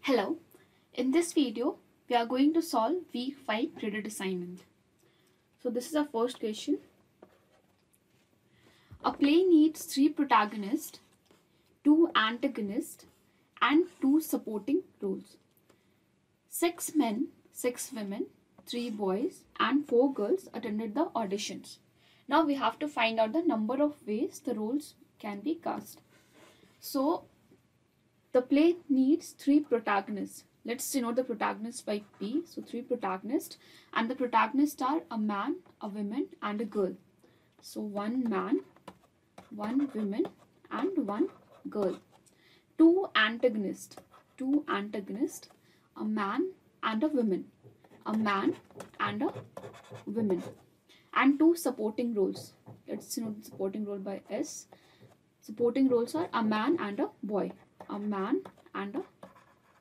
Hello, in this video we are going to solve week 5 credit assignment. So this is our first question. A play needs 3 protagonists, 2 antagonists and 2 supporting roles. 6 men, 6 women, 3 boys and 4 girls attended the auditions. Now we have to find out the number of ways the roles can be cast. So the play needs 3 protagonists. Let's denote the protagonists by P. So 3 protagonists, and the protagonists are a man, a woman and a girl. So 1 man, 1 woman and 1 girl. 2 antagonists, a man and a woman, a man and a woman, and 2 supporting roles. Let's denote the supporting role by S. Supporting roles are a man and a boy. A man and a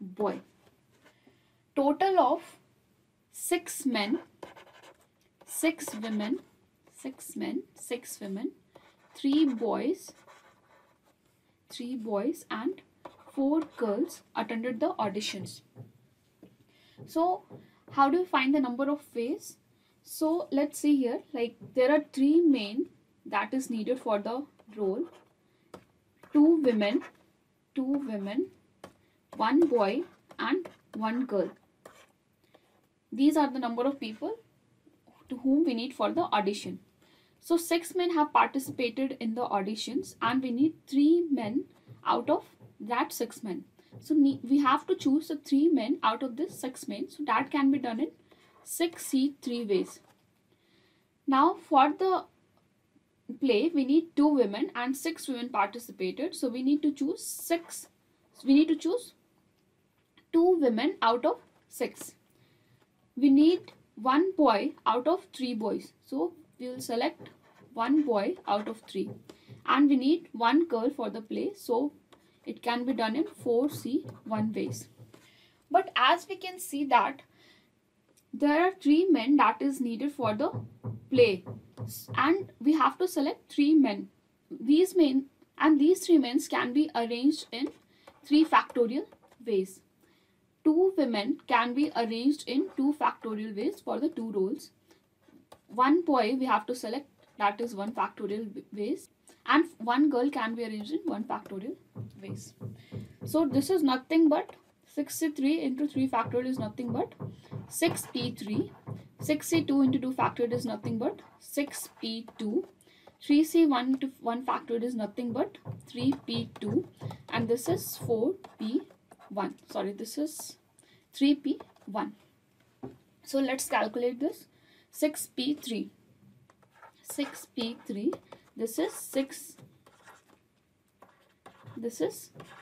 boy. Total of 6 men, 6 women, 6 men, 6 women, 3 boys and 4 girls attended the auditions. So how do you find the number of ways? So let's see here, like there are 3 men that is needed for the role, 2 women, 1 boy and 1 girl. These are the number of people to whom we need for the audition. So 6 men have participated in the auditions and we need 3 men out of that 6 men. So we have to choose the 3 men out of this 6 men. So that can be done in 3 ways. Now for the play we need 2 women and 6 women participated. So we need to choose 2 women out of 6. We need 1 boy out of 3 boys. So we will select 1 boy out of 3. And we need 1 girl for the play. So it can be done in 1 ways. But as we can see that there are 3 men that is needed for the play. And we have to select 3 men. These 3 men can be arranged in 3 factorial ways. 2 women can be arranged in 2 factorial ways for the 2 roles. 1 boy we have to select, that is 1 factorial ways, and 1 girl can be arranged in 1 factorial ways. So this is nothing but 63 into 3 factorial is nothing but 6p3. 6c2 into 2 factorial is nothing but 6p2. 3c1 into 1 factorial is nothing but 3p2, and this is 4p1. Sorry, this is 3p1. So let's calculate this. 6p3. This is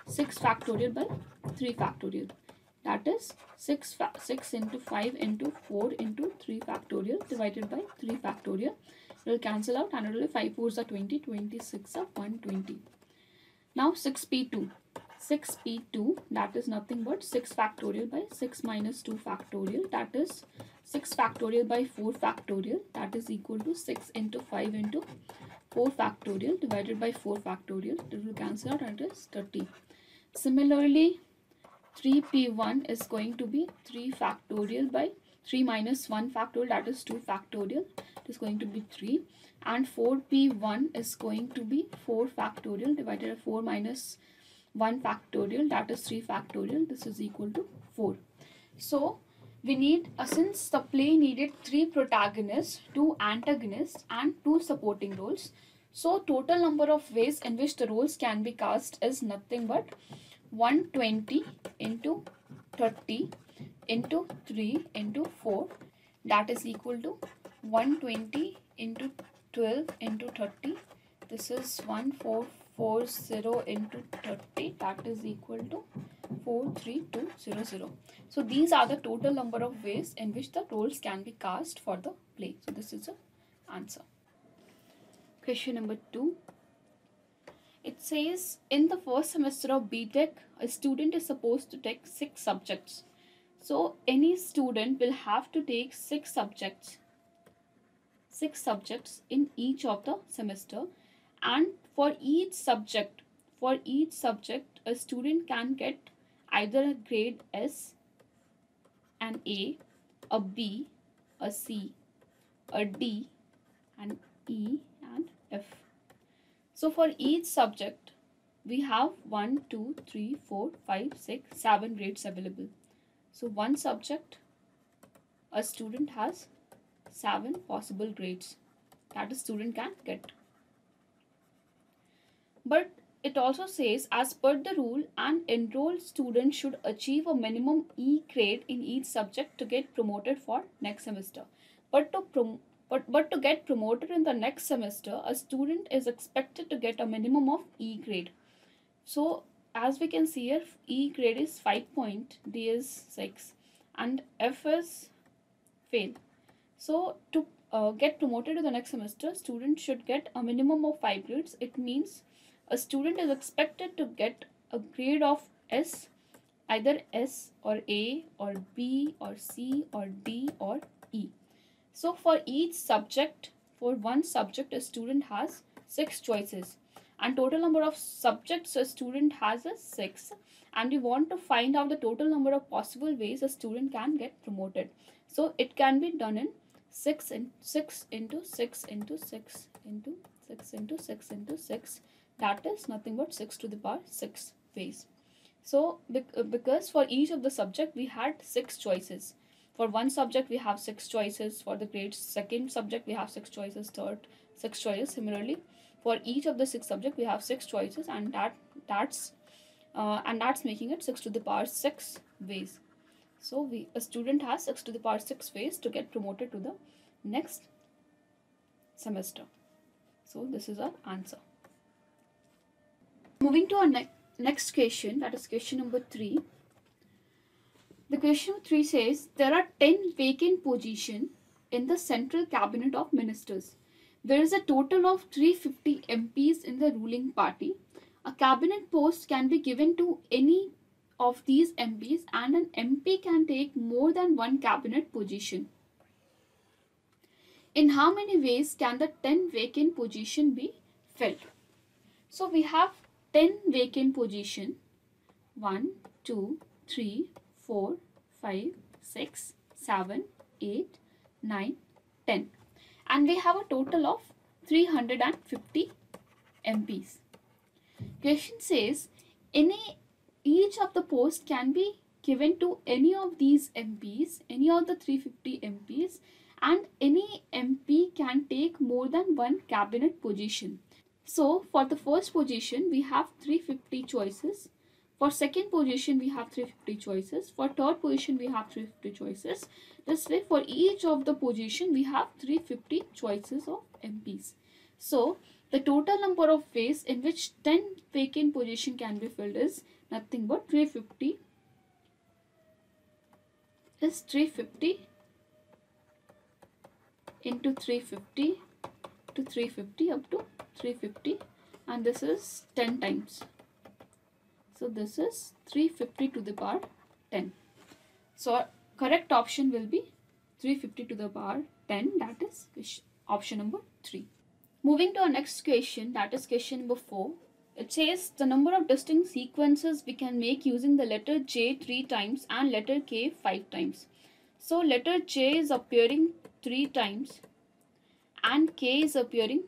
6 factorial by 3 factorial. That is 6 into 5 into 4 into 3 factorial divided by 3 factorial. It will cancel out and it will be 5 4s are 20, 26 are 120. Now 6p2. That is nothing but 6 factorial by 6 minus 2 factorial. That is 6 factorial by 4 factorial. That is equal to 6 into 5 into 4 factorial divided by 4 factorial. It will cancel out and it is 30. Similarly, 3p1 is going to be 3 factorial by 3 minus 1 factorial, that is 2 factorial. It is going to be 3. And 4p1 is going to be 4 factorial divided by 4 minus 1 factorial, that is 3 factorial. This is equal to 4. So we need, since the play needed 3 protagonists, 2 antagonists and 2 supporting roles. So total number of ways in which the roles can be cast is nothing but 120 into 30 into 3 into 4, that is equal to 120 into 12 into 30. This is 1440 into 30, that is equal to 43200. So these are the total number of ways in which the roles can be cast for the play. So this is the answer. Question number 2. It says, in the first semester of B.Tech, a student is supposed to take 6 subjects. So any student will have to take 6 subjects in each of the semester, and for each subject a student can get either a grade S, an A, a B, a C, a D, an E, and F. So for each subject, we have 1, 2, 3, 4, 5, 6, 7 grades available. So one subject, a student has 7 possible grades that a student can get. But it also says, as per the rule, an enrolled student should achieve a minimum E grade in each subject to get promoted for next semester. But to get promoted in the next semester, a student is expected to get a minimum of E grade. So as we can see here, E grade is 5 point, D is 6, and F is fail. So to get promoted to the next semester, students should get a minimum of 5 grades. It means a student is expected to get a grade of S, either S or A or B or C or D or E. So for each subject, for one subject, a student has 6 choices, and total number of subjects a student has is 6, and we want to find out the total number of possible ways a student can get promoted. So it can be done in 6 into 6 into 6 into 6 into 6 into 6 into 6, that is nothing but 6 to the power 6 ways. So because for each of the subject we had 6 choices. For one subject we have 6 choices, for the grade second subject we have 6 choices, third 6 choices. Similarly, for each of the 6 subject we have 6 choices, and that's making it 6 to the power 6 ways. So a student has 6 to the power 6 ways to get promoted to the next semester. So this is our answer. Moving to our next question, that is question number 3. The question 3 says, there are 10 vacant positions in the central cabinet of ministers. There is a total of 350 MPs in the ruling party. A cabinet post can be given to any of these MPs, and an MP can take more than one cabinet position. In how many ways can the 10 vacant position be filled? So we have 10 vacant position. 1, 2, 3, 4, 5, 6, 7, 8, 9, 10. And we have a total of 350 MPs. Question says, each of the posts can be given to any of these MPs, any of the 350 MPs, and any MP can take more than one cabinet position. So for the first position we have 350 choices. For second position we have 350 choices. For third position we have 350 choices. This way for each of the position we have 350 choices of MPs. So the total number of ways in which 10 vacant position can be filled is nothing but 350 into 350 to 350 up to 350, and this is 10 times. So this is 350 to the power 10. So correct option will be 350 to the power 10, that is option number 3. Moving to our next question, that is question number 4. It says the number of distinct sequences we can make using the letter J 3 times and letter K 5 times. So letter J is appearing 3 times and K is appearing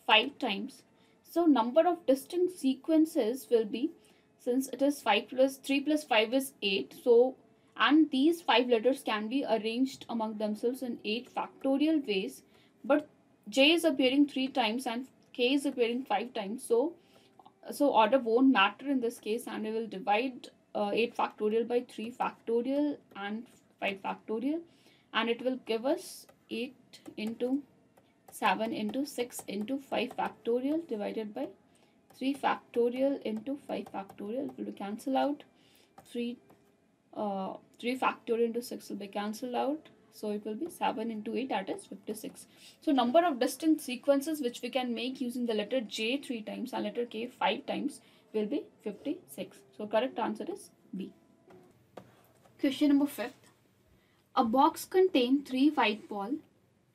5 times. So number of distinct sequences will be, since it is 5 plus 3 plus 5 is 8, so and these 5 letters can be arranged among themselves in 8 factorial ways, but J is appearing 3 times and K is appearing 5 times, so order won't matter in this case, and we will divide 8 factorial by 3 factorial and 5 factorial, and it will give us 8 into 7 into 6 into 5 factorial divided by 3 factorial into 5 factorial. It will be cancel out. 3 factorial into 6 will be cancelled out. So it will be 7 into 8, that is 56. So number of distinct sequences which we can make using the letter J 3 times and letter K 5 times will be 56. So correct answer is B. Question number 5. A box contains 3 white balls,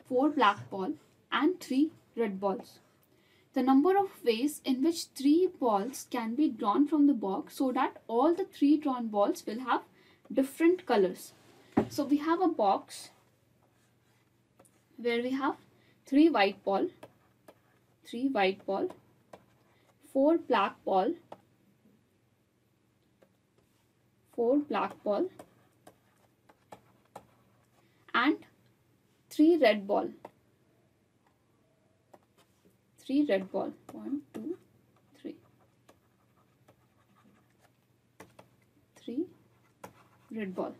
4 black balls and 3 red balls. the number of ways in which 3 balls can be drawn from the box so that all the 3 drawn balls will have different colors. So we have a box where we have 3 white ball, 4 black ball, 4 black ball, and 3 red ball. 3 red ball. 1, 2, 3. 3 red ball.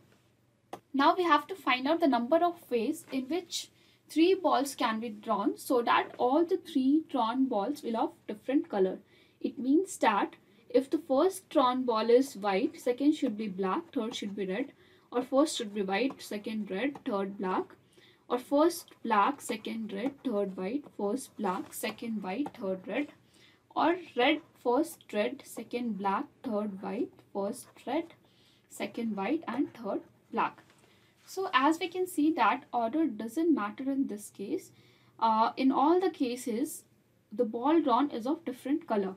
Now we have to find out the number of ways in which 3 balls can be drawn so that all the 3 drawn balls will have different color. It means that if the first drawn ball is white, second should be black, third should be red, or first should be white, second red, third black, or first black, second red, third white, first black, second white, third red, or red, first red, second black, third white, first red, second white, and third black. So as we can see that order doesn't matter in this case. In all the cases, the ball drawn is of different color.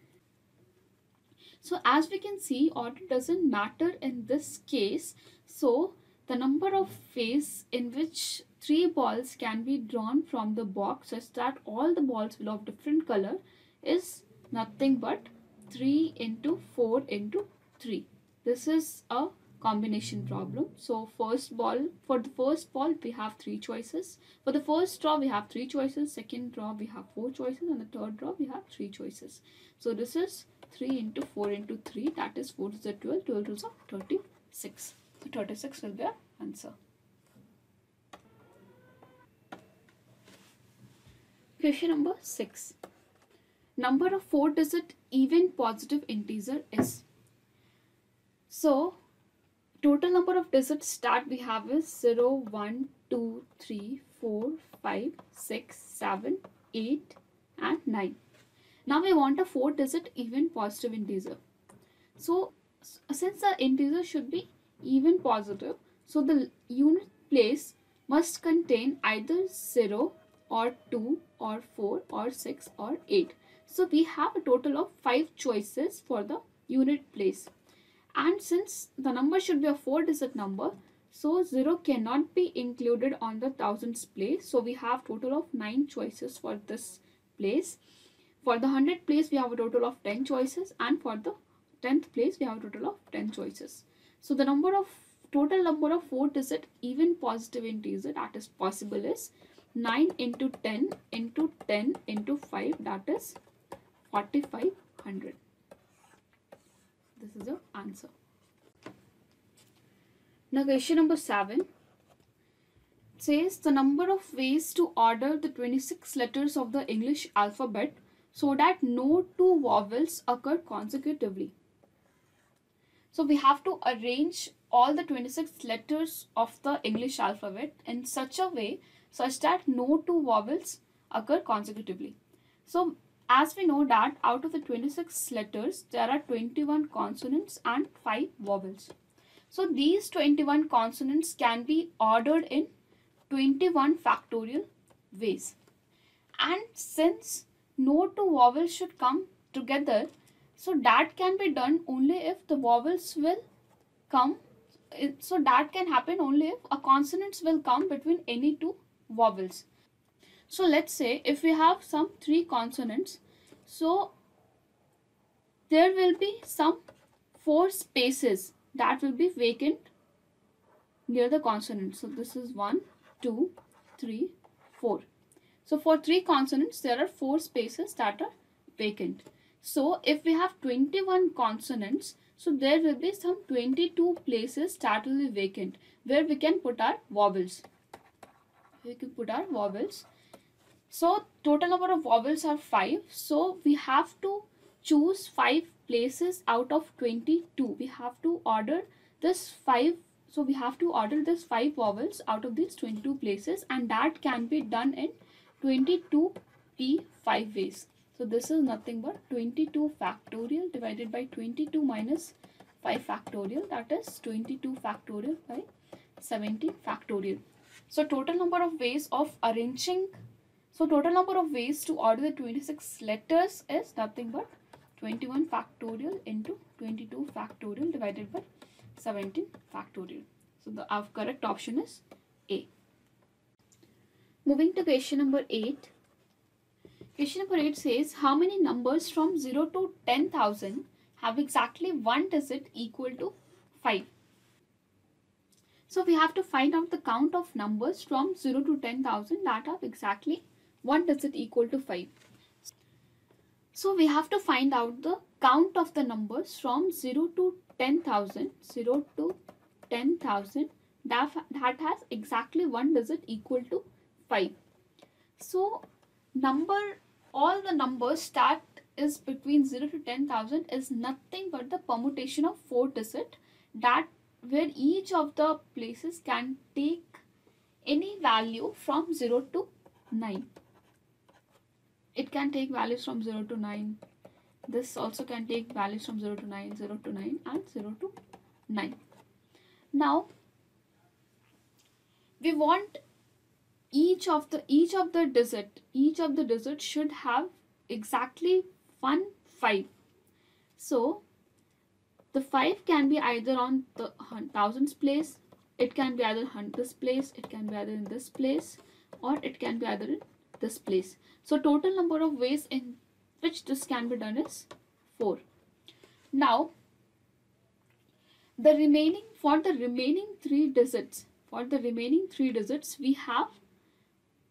So as we can see, order doesn't matter in this case. So the number of ways in which 3 balls can be drawn from the box such that all the balls will have different color is nothing but 3 into 4 into 3. This is a combination problem. So for the first ball we have 3 choices. For the first draw we have 3 choices, second draw we have 4 choices, and the third draw we have 3 choices. So this is 3 into 4 into 3, that is 4 to the 12, 12 to the 36. So 36 will be our answer. Question number 6. Number of 4-digit even positive integer is. So total number of digits that we have is 0, 1, 2, 3, 4, 5, 6, 7, 8 and 9. Now we want a 4-digit even positive integer. So since the integer should be even positive, so the unit place must contain either 0 or 2 or 4 or 6 or 8. So we have a total of 5 choices for the unit place. And since the number should be a 4-digit number, so 0 cannot be included on the thousands place. So we have total of 9 choices for this place. For the 100th place, we have a total of 10 choices, and for the 10th place, we have a total of 10 choices. So the total number of 4-digit even positive integer that is possible is 9 into 10 into 10 into 5, that is 4500. This is the answer. Now question number 7 says the number of ways to order the 26 letters of the English alphabet so that no 2 vowels occur consecutively. So we have to arrange all the 26 letters of the English alphabet in such a way such that no 2 vowels occur consecutively. So as we know that out of the 26 letters, there are 21 consonants and 5 vowels. So these 21 consonants can be ordered in 21 factorial ways. And since no 2 vowels should come together, so that can be done only if the vowels will come. So that can happen only if a consonants will come between any 2 vowels. So let's say if we have some 3 consonants, so there will be some 4 spaces that will be vacant near the consonant. So this is 1, 2, 3, 4. So for 3 consonants, there are 4 spaces that are vacant. So if we have 21 consonants, so there will be some 22 places that will be vacant where we can put our vowels. So total number of vowels are 5. So we have to choose 5 places out of 22. We have to order this 5. So we have to order this 5 vowels out of these 22 places, and that can be done in 22p5 ways. So this is nothing but 22 factorial divided by 22 minus 5 factorial, that is 22 factorial by 70 factorial. So total number of ways of arranging So total number of ways to order the 26 letters is nothing but 21 factorial into 22 factorial divided by 17 factorial. So our correct option is A. Moving to question number 8. Question number 8 says, how many numbers from 0 to 10,000 have exactly one digit equal to 5? So we have to find out the count of numbers from 0 to 10,000 that have exactly one digit equal to 5. So we have to find out the count of the numbers from 0 to 10,000, 0 to 10,000 that has exactly one digit equal to 5. So all the numbers that is between 0 to 10,000 is nothing but the permutation of 4 digits, that where each of the places can take any value from 0 to 9. It can take values from 0 to 9. This also can take values from 0 to 9, 0 to 9 and 0 to 9. Now we want each of the digit should have exactly 5. So the 5 can be either on the thousands place, it can be either hundreds place, it can be either in this place, or it can be either in this place. So total number of ways in which this can be done is 4. Now for the remaining 3 digits we have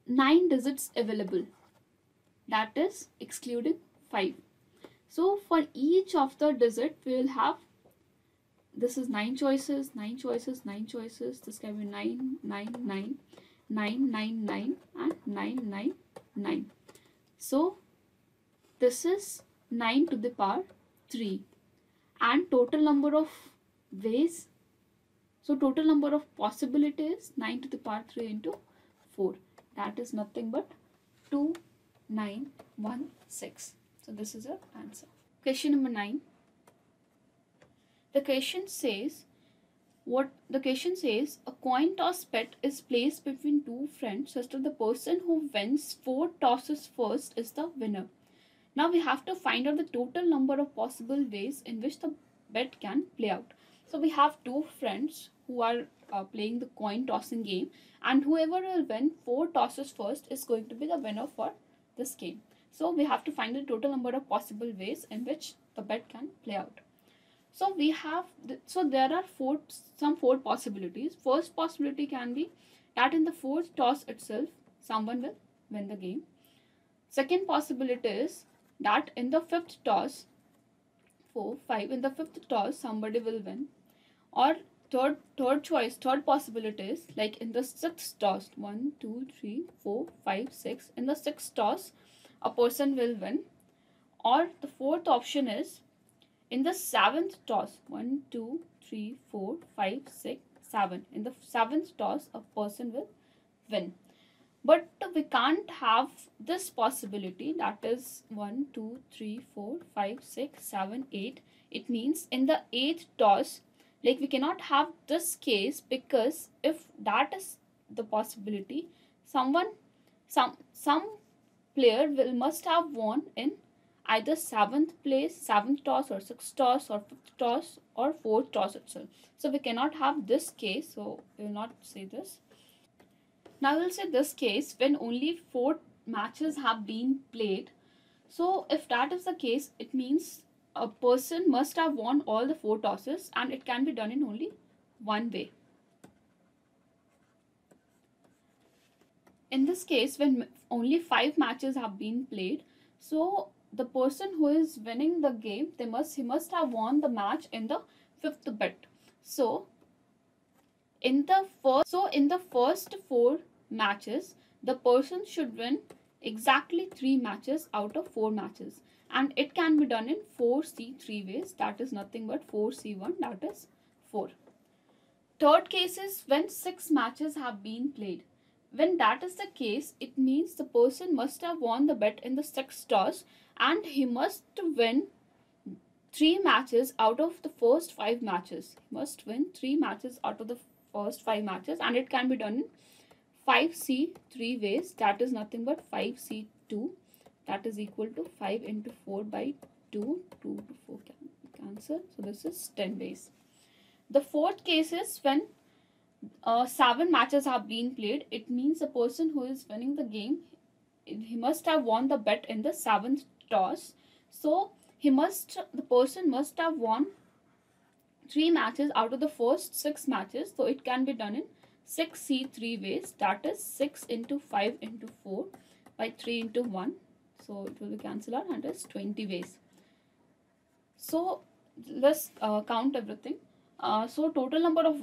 9 digits available, that is excluding 5. So for each of the digit we will have, this is 9 choices, 9 choices, 9 choices. This can be 9, 9, 9, 9, 9, 9 and 9, 9, 9. So this is 9 to the power 3, and total number of ways, so total number of possibilities 9 to the power 3 into 4, that is nothing but 2916. So this is our answer. Question number 9. The question says, a coin toss bet is placed between two friends such that the person who wins 4 tosses first is the winner. Now we have to find out the total number of possible ways in which the bet can play out. So we have 2 friends who are playing the coin tossing game, and whoever will win 4 tosses first is going to be the winner for this game. So we have to find the total number of possible ways in which the bet can play out. So we have, there are 4 possibilities. First possibility can be that in the 4th toss itself, someone will win the game. Second possibility is that in the 5th toss, 4, 5, in the 5th toss, somebody will win. Or third possibility is like in the 6th toss, 1, 2, 3, 4, 5, 6, in the 6th toss, a person will win. Or the 4th option is in the 7th toss, 1, 2, 3, 4, 5, 6, 7. In the 7th toss, a person will win. But we can't have this possibility, that is 1, 2, 3, 4, 5, 6, 7, 8. It means in the 8th toss, like we cannot have this case, because if that is the possibility, some player must have won in either 7th toss or 6th toss or 5th toss or 4th toss itself. So we cannot have this case, so we will not say this. Now we'll say this case when only 4 matches have been played. So if that is the case, it means a person must have won all the 4 tosses, and it can be done in only one way. In this case, when only 5 matches have been played, so the person who is winning the game, he must have won the match in the 5th bet. So in the first 4 matches, the person should win exactly 3 matches out of 4 matches, and it can be done in 4C3 ways, that is nothing but 4C1, that is 4. Third case is when 6 matches have been played. When that is the case, it means the person must have won the bet in the 6th toss, and he must win 3 matches out of the first 5 matches. He must win 3 matches out of the first 5 matches, and it can be done in 5c 3 ways, that is nothing but 5c2, that is equal to 5 into 4 by 2, 2 to 4 cancel, so this is 10 ways. The fourth case is when 7 matches have been played. It means the person who is winning the game, he must have won the bet in the 7th toss. So the person must have won 3 matches out of the first 6 matches. So it can be done in 6c3 ways, that is 6 into 5 into 4 by 3 into 1. So it will be cancelled out and it's 20 ways. So let's count everything. So total number of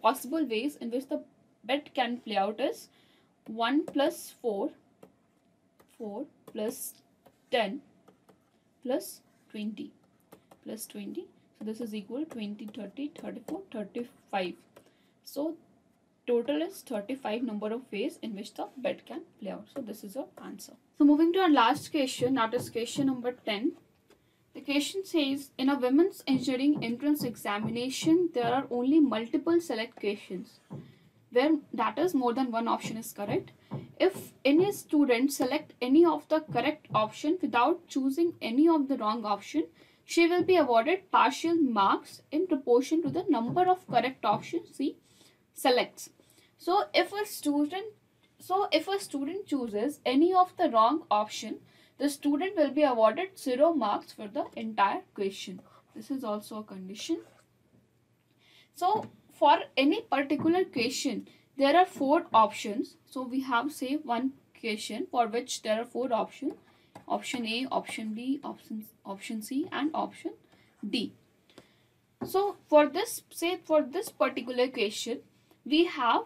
possible ways in which the bet can play out is 1 plus 4, 4 plus 10 plus 20 plus 20. So this is equal 20, 30, 34, 35. So total is 35 number of ways in which the bet can play out. So this is our answer. So moving to our last question, that is question number 10. The question says, in a women's engineering entrance examination, there are only multiple select questions, where that is more than one option is correct. If any student select any of the correct option without choosing any of the wrong option, she will be awarded partial marks in proportion to the number of correct options she selects. So if a student chooses any of the wrong option, the student will be awarded 0 marks for the entire question. This is also a condition. So for any particular question, there are 4 options. So we have, say, one question for which there are 4 options. Option A, option B, option C and option D. So for this particular question, we have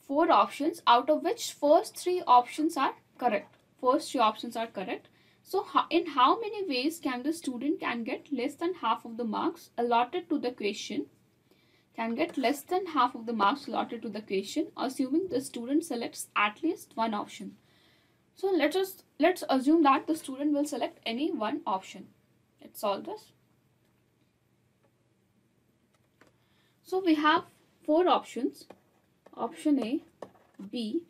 4 options, out of which first 3 options are correct. So in how many ways can the student can get less than half of the marks allotted to the question? Assuming the student selects at least one option. So let's assume that the student will select any one option. Let's solve this. So we have 4 options: option A, B,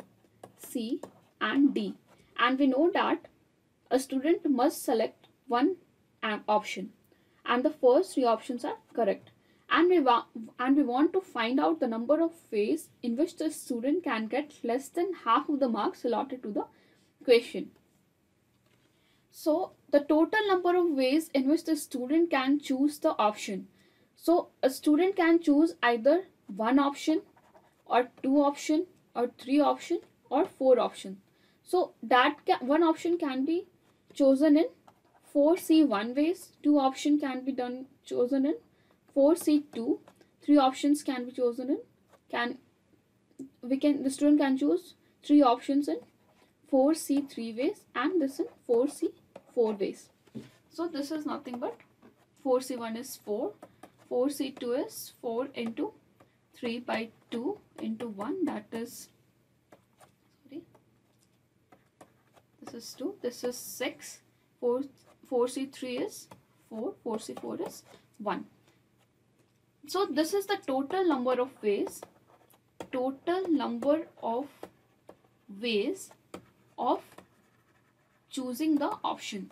C and D. And we know that a student must select one option and the first 3 options are correct. And we want to find out the number of ways in which the student can get less than half of the marks allotted to the question. So the total number of ways in which the student can choose the option. So a student can choose either one option or 2 option or 3 option or 4 option. So that one option can be chosen in 4C1 ways, 2 option can be chosen in 4C2, 3 options can be chosen in the student can choose 3 options in 4C3 ways and this in 4C4 ways. So this is nothing but 4C1 is 4, 4C2 is 4 into 3 by 2 into 1, that is, this is 2, this is 6, 4C3 is 4, 4C4 is 1. So this is the total number of ways of choosing the option.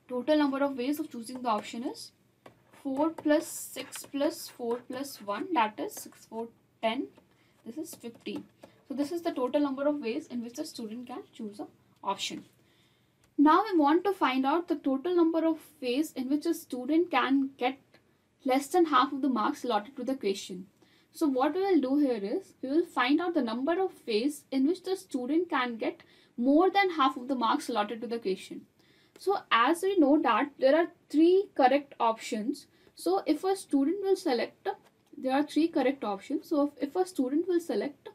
Total number of ways of choosing the option is 4 plus 6 plus 4 plus 1, that is 6, 4, 10, this is 15. So this is the total number of ways in which the student can choose an option. Now we want to find out the total number of ways in which a student can get less than half of the marks allotted to the question. So what we will do here is, we will find out the number of ways in which the student can get more than half of the marks allotted to the question. So as we know that there are 3 correct options. So if a student will select, there are 3 correct options. So if a student will select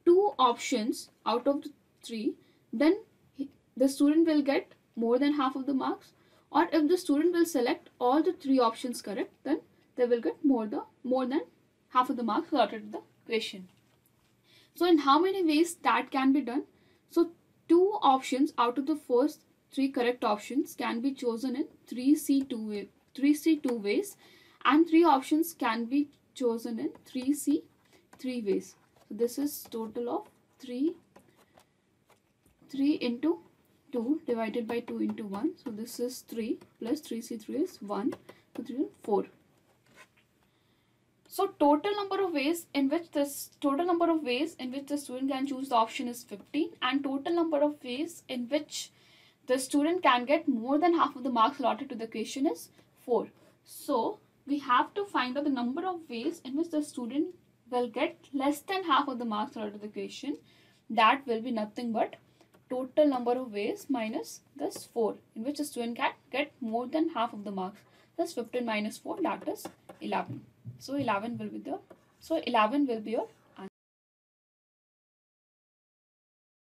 2 options out of the 3, then the student will get more than half of the marks. Or if the student will select all the 3 options correct, then they will get more than half of the marks allotted to the question. So in how many ways that can be done? So 2 options out of the first 3 correct options can be chosen in 3C2 ways, and 3 options can be chosen in 3C 3 ways. So this is total of 3 into 2 divided by 2 into 1. So this is 3 plus 3C3 is 1. So 3 4. So total number of ways in which the student can choose the option is 15, and total number of ways in which the student can get more than half of the marks allotted to the question is 4. So we have to find out the number of ways in which the student will get less than half of the marks allotted to the question. That will be nothing but total number of ways minus this 4, in which the student can get more than half of the marks. Thus 15 minus 4, that is 11. So 11 will be your